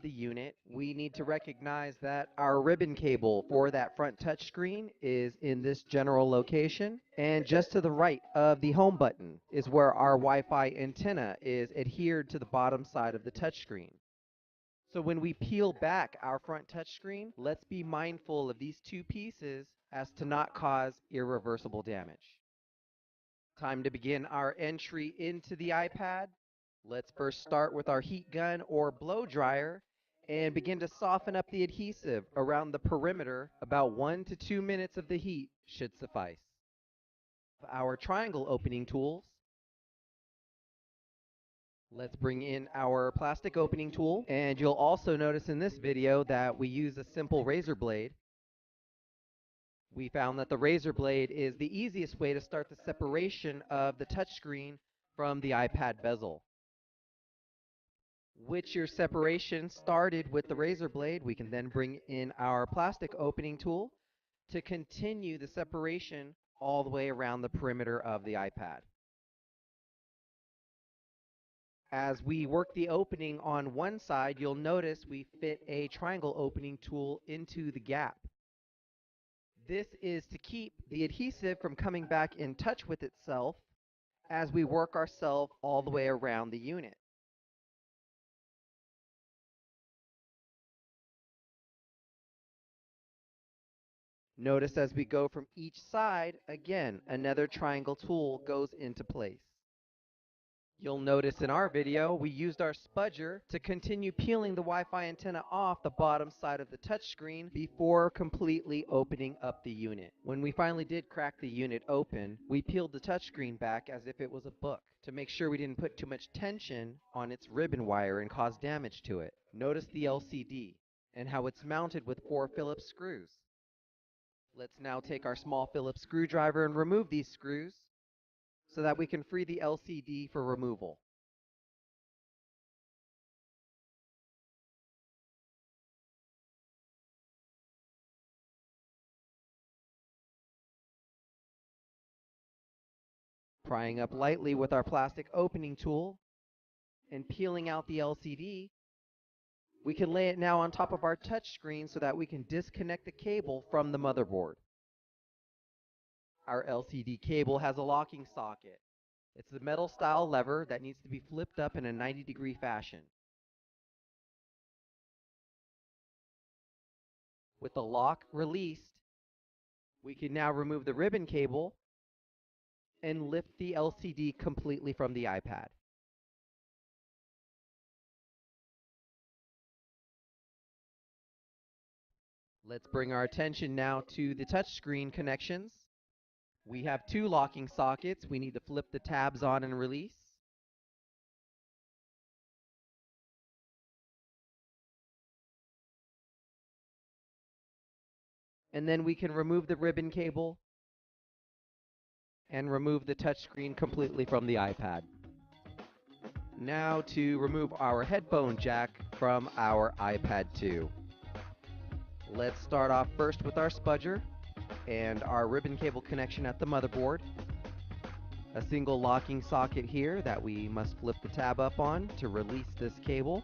of the unit, we need to recognize that our ribbon cable for that front touchscreen is in this general location, and just to the right of the home button is where our Wi-Fi antenna is adhered to the bottom side of the touchscreen. So when we peel back our front touchscreen, let's be mindful of these two pieces as to not cause irreversible damage. Time to begin our entry into the iPad. Let's first start with our heat gun or blow dryer and begin to soften up the adhesive around the perimeter. About 1 to 2 minutes of the heat should suffice. Our triangle opening tools. Let's bring in our plastic opening tool, and you'll also notice in this video that we use a simple razor blade. We found that the razor blade is the easiest way to start the separation of the touchscreen from the iPad bezel. With your separation started with the razor blade, we can then bring in our plastic opening tool to continue the separation all the way around the perimeter of the iPad. As we work the opening on one side, you'll notice we fit a triangle opening tool into the gap. This is to keep the adhesive from coming back in touch with itself as we work ourselves all the way around the unit. Notice as we go from each side, again, another triangle tool goes into place. You'll notice in our video, we used our spudger to continue peeling the Wi-Fi antenna off the bottom side of the touchscreen before completely opening up the unit. When we finally did crack the unit open, we peeled the touchscreen back as if it was a book to make sure we didn't put too much tension on its ribbon wire and cause damage to it. Notice the LCD and how it's mounted with 4 Phillips screws. Let's now take our small Phillips screwdriver and remove these screws so that we can free the LCD for removal. Prying up lightly with our plastic opening tool and peeling out the LCD, we can lay it now on top of our touchscreen so that we can disconnect the cable from the motherboard. Our LCD cable has a locking socket. It's the metal style lever that needs to be flipped up in a 90-degree fashion. With the lock released, we can now remove the ribbon cable and lift the LCD completely from the iPad. Let's bring our attention now to the touchscreen connections. We have 2 locking sockets. We need to flip the tabs on and release. And then we can remove the ribbon cable and remove the touchscreen completely from the iPad. Now to remove our headphone jack from our iPad 2. Let's start off first with our spudger and our ribbon cable connection at the motherboard. A single locking socket here that we must flip the tab up on to release this cable.